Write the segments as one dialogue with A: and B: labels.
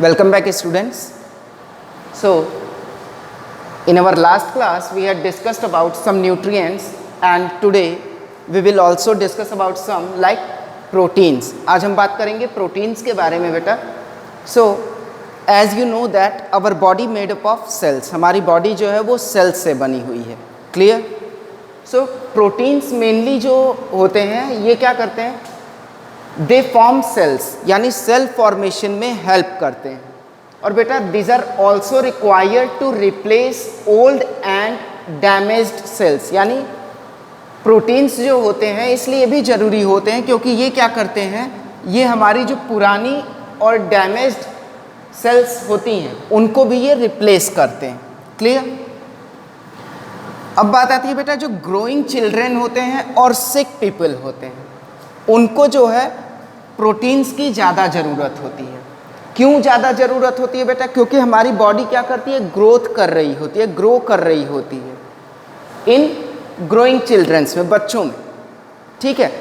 A: Welcome back, students. So, in our last class, we had discussed about some nutrients, and today we will also discuss about some like proteins. आज हम बात करेंगे proteins के बारे में बेटा. So, as you know that our body made up of cells. हमारी body जो है वो cells से बनी हुई है. Clear? So, proteins mainly जो होते हैं ये क्या करते हैं? दे फॉर्म सेल्स यानी सेल फॉर्मेशन में हेल्प करते हैं. और बेटा these are also required to replace old and damaged cells. यानी प्रोटीन्स जो होते हैं इसलिए भी ज़रूरी होते हैं क्योंकि ये क्या करते हैं, ये हमारी जो पुरानी और डैमेज्ड सेल्स होती हैं उनको भी ये रिप्लेस करते हैं. क्लियर? अब बात आती है बेटा जो ग्रोइंग चिल्ड्रेन होते हैं और सिक पीपल होते हैं उनको जो है प्रोटीन्स की ज़्यादा ज़रूरत होती है. क्यों ज़्यादा ज़रूरत होती है बेटा? क्योंकि हमारी बॉडी क्या करती है, ग्रोथ कर रही होती है, ग्रो कर रही होती है इन ग्रोइंग चिल्ड्रंस में, बच्चों में. ठीक है,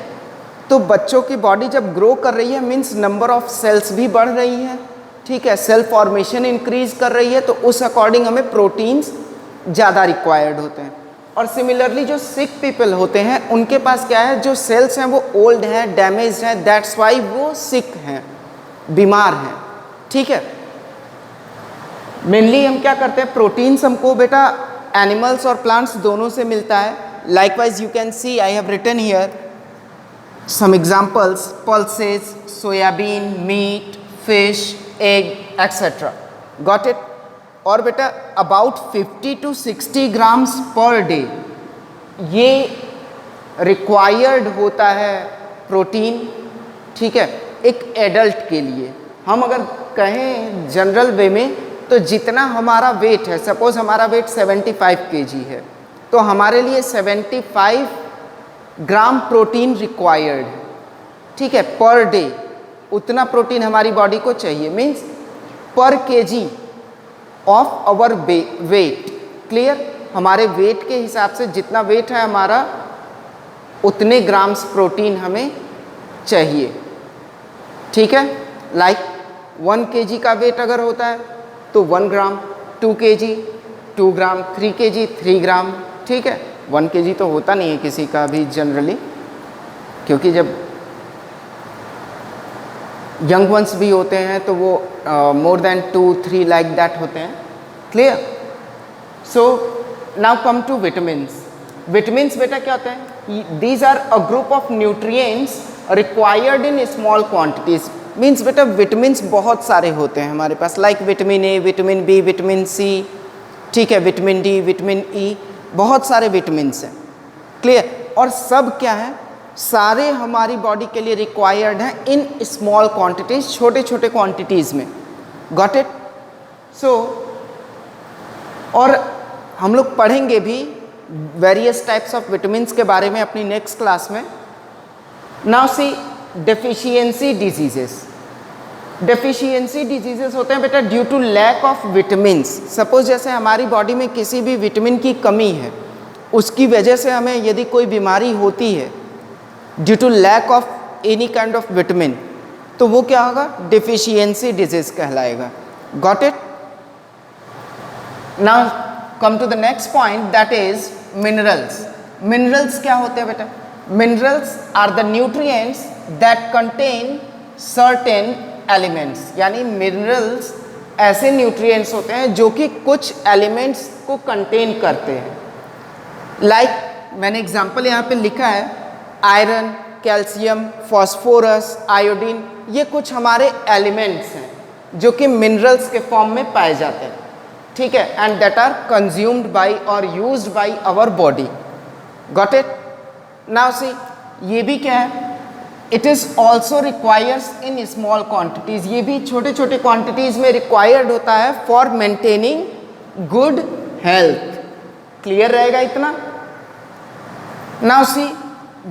A: तो बच्चों की बॉडी जब ग्रो कर रही है मीन्स नंबर ऑफ सेल्स भी बढ़ रही है. ठीक है, सेल फॉर्मेशन इंक्रीज कर रही है, तो उस अकॉर्डिंग हमें प्रोटीन्स ज़्यादा रिक्वायर्ड होते हैं. और सिमिलरली जो सिक पीपल होते हैं उनके पास क्या है, जो सेल्स हैं वो ओल्ड हैं, डैमेज्ड हैं, दैट्स वाई वो सिक हैं, बीमार हैं. ठीक है, मेनली हम क्या करते हैं, प्रोटीन्स हमको बेटा एनिमल्स और प्लांट्स दोनों से मिलता है. Likewise you can see I have written here some examples: pulses, soybean, meat, fish, egg etcetera. Got it? और बेटा about 50 to 60 grams per day ये रिक्वायर्ड होता है प्रोटीन. ठीक है, एक एडल्ट के लिए. हम अगर कहें जनरल वे में तो जितना हमारा वेट है, सपोज हमारा वेट 75 kg है, तो हमारे लिए 75 ग्राम प्रोटीन रिक्वायर्ड है. ठीक है, पर डे उतना प्रोटीन हमारी बॉडी को चाहिए. Means per kg of our weight. Clear? हमारे वेट के हिसाब से जितना वेट है हमारा उतने ग्राम्स प्रोटीन हमें चाहिए. ठीक है, लाइक 1 kg का वेट अगर होता है तो 1 ग्राम, 2 kg 2 ग्राम, 3 kg 3 ग्राम. ठीक है, 1 kg तो होता नहीं है किसी का भी जनरली, क्योंकि जब यंग वंस भी होते हैं तो वो मोर देन 2-3 लाइक दैट होते हैं. Clear? So now come to vitamins. Vitamins बेटा क्या होते हैं? These are a group of nutrients required in small quantities. Means बेटा विटामिन्स बहुत सारे होते हैं हमारे पास, like vitamin A, vitamin B, vitamin C. ठीक है, विटामिन डी, विटामिन ई, बहुत सारे विटामिन्स हैं. क्लियर? और सब क्या है, सारे हमारी बॉडी के लिए रिक्वायर्ड हैं इन स्मॉल क्वांटिटीज, छोटे छोटे क्वांटिटीज़ में. Got it? सो और हम लोग पढ़ेंगे भी वेरियस टाइप्स ऑफ विटामिन्स के बारे में अपनी नेक्स्ट क्लास में. Now see deficiency diseases. Deficiency diseases होते हैं बेटा due to lack of vitamins. Suppose जैसे हमारी बॉडी में किसी भी विटामिन की कमी है, उसकी वजह से हमें यदि कोई बीमारी होती है due to lack of any kind of vitamin, तो वो क्या होगा, डेफिशिएंसी डिजीज कहलाएगा. Got it? Now come to the next point, that is minerals. Minerals क्या होते हैं बेटा? Minerals are the nutrients that contain certain elements. यानी मिनरल्स ऐसे न्यूट्रिएंट्स होते हैं जो कि कुछ एलिमेंट्स को कंटेन करते हैं. लाइक मैंने एग्जांपल यहाँ पे लिखा है, आयरन, कैल्शियम, फॉस्फोरस, आयोडीन, ये कुछ हमारे एलिमेंट्स हैं जो कि मिनरल्स के फॉर्म में पाए जाते हैं. ठीक है, and that are consumed by और used by our body. Got it? Now see ये भी क्या है, it is also requires in small quantities. ये भी छोटे छोटे क्वांटिटीज़ में रिक्वायर्ड होता है for maintaining good health. Clear रहेगा इतना? नाउ सी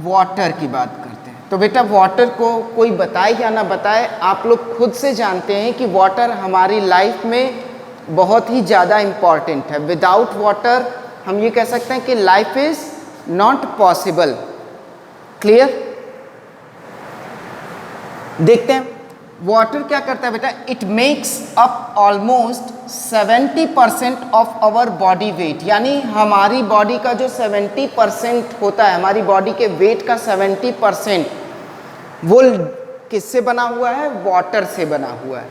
A: वाटर की बात करते हैं. तो बेटा वाटर को कोई बताए या ना बताए, आप लोग खुद से जानते हैं कि वाटर हमारी लाइफ में बहुत ही ज़्यादा इम्पॉर्टेंट है. विदाउट वाटर हम ये कह सकते हैं कि life is not possible. Clear? देखते हैं वाटर क्या करता है बेटा, it makes up almost 70% of our body weight, यानी हमारी बॉडी का जो 70% होता है, हमारी बॉडी के वेट का 70% वो किससे बना हुआ है, वाटर से बना हुआ है।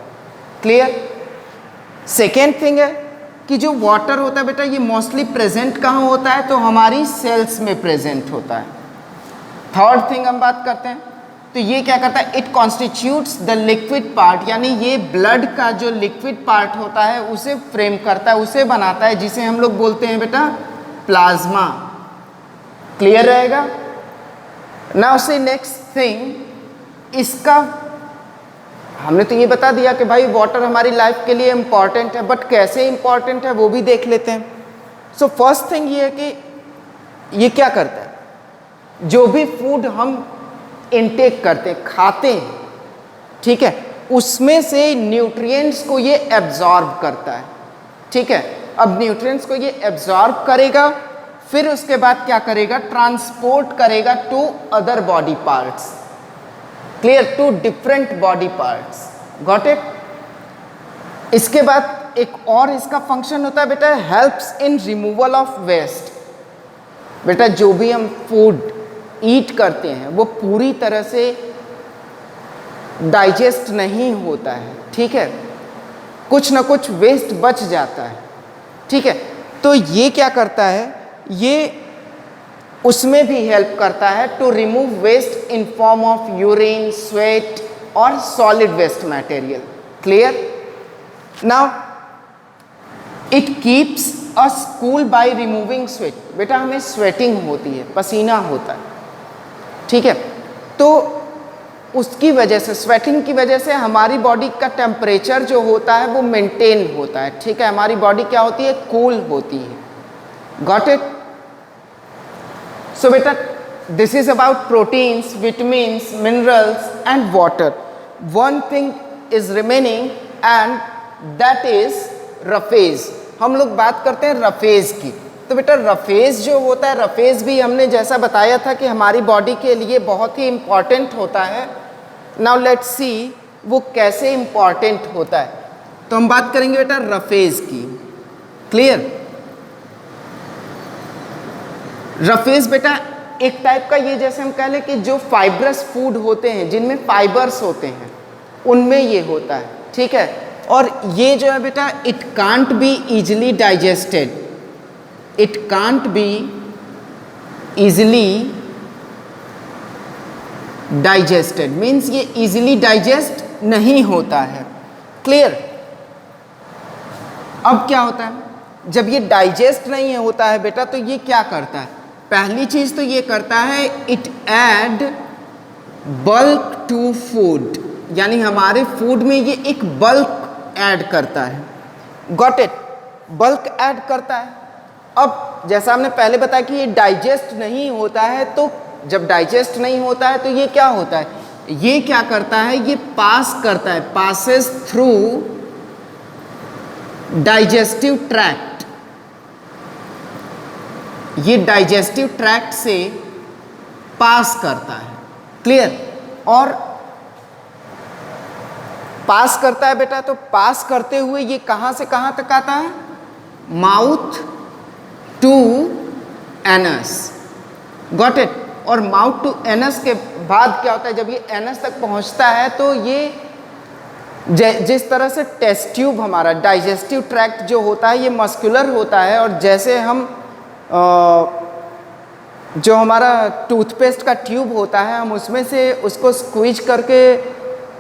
A: क्लियर। सेकेंड थिंग है कि जो वाटर होता है बेटा ये मोस्टली प्रेजेंट कहाँ होता है, तो हमारी सेल्स में प्रेजेंट होता है। थर्ड थिंग हम बात करते हैं, तो ये क्या करता है, it constitutes the liquid part, यानी ये ब्लड का जो लिक्विड पार्ट होता है उसे फ्रेम करता है, उसे बनाता है, जिसे हम लोग बोलते हैं बेटा प्लाज्मा। क्लियर रहेगा। नाउ से नेक्स्ट थिंग, इसका हमने तो ये बता दिया कि भाई वाटर हमारी लाइफ के लिए इम्पॉर्टेंट है, बट कैसे इम्पॉर्टेंट है वो भी देख लेते हैं। सो फर्स्ट थिंग ये है कि ये क्या करता है, जो भी फूड हम इनटेक करते हैं, खाते हैं, ठीक है, उसमें से न्यूट्रिएंट्स को ये एब्जॉर्ब करता है। ठीक है, अब न्यूट्रिएंट्स को ये एब्जॉर्ब करेगा, फिर उसके बाद क्या करेगा, ट्रांसपोर्ट करेगा to other body parts. Clear, to different body parts. Got it. इसके बाद एक और इसका फंक्शन होता है बेटा, helps in removal of waste. बेटा जो भी हम फूड ईट करते हैं वो पूरी तरह से डाइजेस्ट नहीं होता है, ठीक है, कुछ ना कुछ वेस्ट बच जाता है। ठीक है, तो ये क्या करता है, ये उसमें भी हेल्प करता है to remove waste in form of urine, sweat और solid waste material. Clear. Now it keeps us cool by removing sweat. बेटा हमें स्वेटिंग होती है, पसीना होता है, ठीक है, तो उसकी वजह से, स्वेटिंग की वजह से हमारी बॉडी का टेम्परेचर जो होता है वो मेंटेन होता है। ठीक है, हमारी बॉडी क्या होती है, कूल होती है। Got it. सो बेटा this is about proteins, vitamins, minerals and water. One thing is remaining and that is roughage. हम लोग बात करते हैं रफेज की। तो बेटा रफेज जो होता है, रफेज भी हमने जैसा बताया था कि हमारी बॉडी के लिए बहुत ही इम्पॉर्टेंट होता है। नाउ लेट्स सी वो कैसे इम्पॉर्टेंट होता है। तो हम बात करेंगे बेटा रफेज की। क्लियर। रफेज बेटा एक टाइप का, ये जैसे हम कह लें कि जो फाइब्रस फूड होते हैं, जिनमें फाइबर्स होते हैं, उनमें ये होता है। ठीक है, और ये जो है बेटा it can't be easily digested. It can't be easily digested, means ये इजिली डाइजेस्ट नहीं होता है। क्लियर। अब क्या होता है, जब ये डाइजेस्ट नहीं होता है बेटा, तो ये क्या करता है, पहली चीज तो ये करता है, it add bulk to food, यानी हमारे फूड में ये एक बल्क ऐड करता है। Got it. बल्क ऐड करता है। अब जैसा हमने पहले बताया कि ये डाइजेस्ट नहीं होता है, तो जब डाइजेस्ट नहीं होता है तो ये क्या होता है, ये क्या करता है, ये पास करता है, पासेस थ्रू डाइजेस्टिव ट्रैक्ट। ये डाइजेस्टिव ट्रैक्ट से पास करता है। क्लियर। और पास करता है बेटा, तो पास करते हुए ये कहां से कहां तक आता है, mouth to anus. Got it. और माउथ टू एनस के बाद क्या होता है, जब ये एनस तक पहुंचता है तो ये जिस तरह से टेस्ट ट्यूब, हमारा डाइजेस्टिव ट्रैक्ट जो होता है ये मस्कुलर होता है, और जैसे हम जो हमारा टूथपेस्ट का ट्यूब होता है, हम उसमें से उसको स्क्वीज करके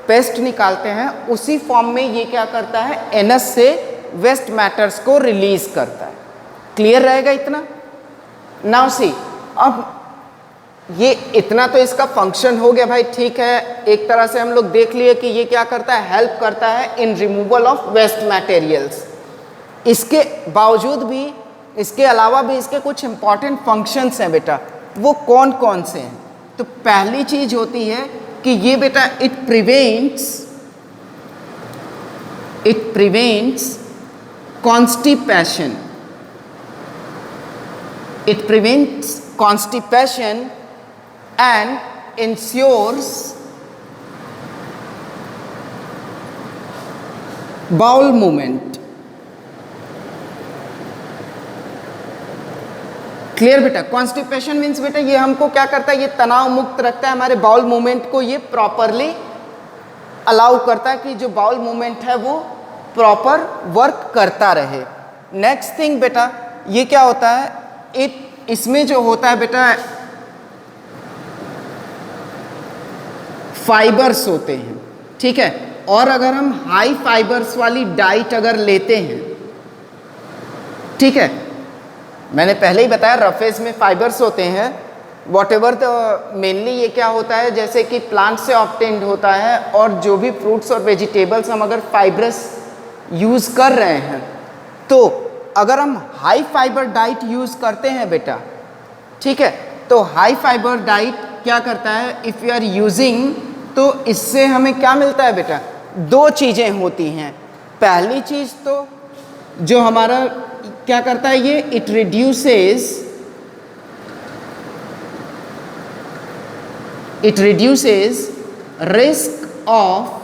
A: पेस्ट निकालते हैं, उसी फॉर्म में ये क्या करता है, एनस से वेस्ट मैटर्स को रिलीज करता है। क्लियर रहेगा इतना। नाउ सी, अब ये इतना तो इसका फंक्शन हो गया भाई, ठीक है, एक तरह से हम लोग देख लिए कि ये क्या करता है, हेल्प करता है in removal of waste materials. इसके बावजूद भी, इसके अलावा भी इसके कुछ इंपॉर्टेंट फंक्शंस हैं बेटा। वो कौन कौन से हैं, तो पहली चीज होती है कि ये बेटा it prevents constipation. It prevents constipation and ensures bowel movement. Clear बेटा? कॉन्स्टिपेशन मीन्स बेटा ये हमको क्या करता है, ये तनाव मुक्त रखता है, हमारे बाउल मूवमेंट को ये प्रॉपरली अलाउ करता है कि जो बाउल मूवमेंट है वो प्रॉपर वर्क करता रहे। नेक्स्ट थिंग बेटा ये क्या होता है, इसमें जो होता है बेटा फाइबर्स होते हैं, ठीक है। और अगर हम हाई फाइबर्स वाली डाइट अगर लेते हैं, ठीक है, मैंने पहले ही बताया रफेज में फाइबर्स होते हैं, वॉट एवर मेनली ये क्या होता है, जैसे कि प्लांट से ऑब्टेन्ड होता है, और जो भी फ्रूट्स और वेजिटेबल्स हम अगर फाइबरस यूज़ कर रहे हैं, तो अगर हम हाई फाइबर डाइट यूज़ करते हैं बेटा, ठीक है, तो हाई फाइबर डाइट क्या करता है, इफ़ यू आर यूजिंग, तो इससे हमें क्या मिलता है बेटा, दो चीज़ें होती हैं। पहली चीज़ तो जो हमारा क्या करता है ये, it reduces risk of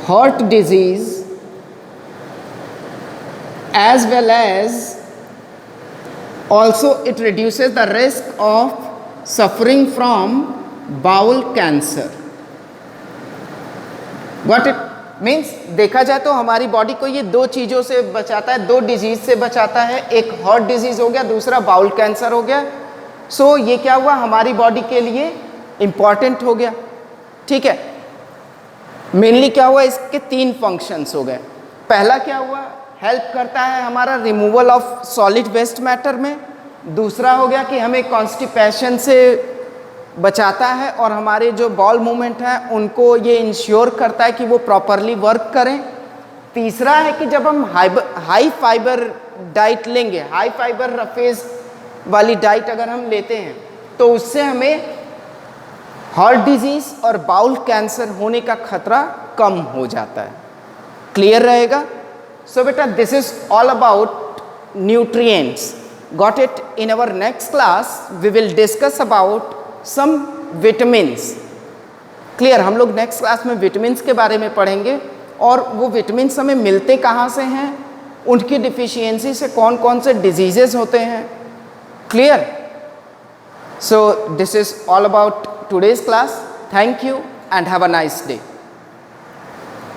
A: heart disease as well as also it reduces the risk of suffering from bowel cancer. Got it? Means देखा जाए तो हमारी बॉडी को ये दो चीज़ों से बचाता है, दो डिजीज से बचाता है, एक हार्ट डिजीज हो गया, दूसरा बाउल कैंसर हो गया। सो ये क्या हुआ, हमारी बॉडी के लिए इंपॉर्टेंट हो गया, ठीक है। मेनली क्या हुआ, इसके तीन फंक्शंस हो गए। पहला क्या हुआ, हेल्प करता है हमारा removal of solid waste matter में। दूसरा हो गया कि हमें कॉन्स्टिपेशन से बचाता है और हमारे जो बाउल मूवमेंट है उनको ये इंश्योर करता है कि वो प्रॉपरली वर्क करें। तीसरा है कि जब हम हाई फाइबर डाइट लेंगे, हाई फाइबर रफेज वाली डाइट अगर हम लेते हैं, तो उससे हमें हार्ट डिजीज और बाउल कैंसर होने का खतरा कम हो जाता है। क्लियर रहेगा? So beta, this is all about nutrients. Got it? In our next class, we will discuss about some vitamins. Clear? हम लोग next class में vitamins के बारे में पढ़ेंगे, और वो vitamins हमें मिलते कहाँ से हैं, उनकी deficiency से कौन कौन से diseases होते हैं। Clear? So this is all about today's class. Thank you and have a nice day.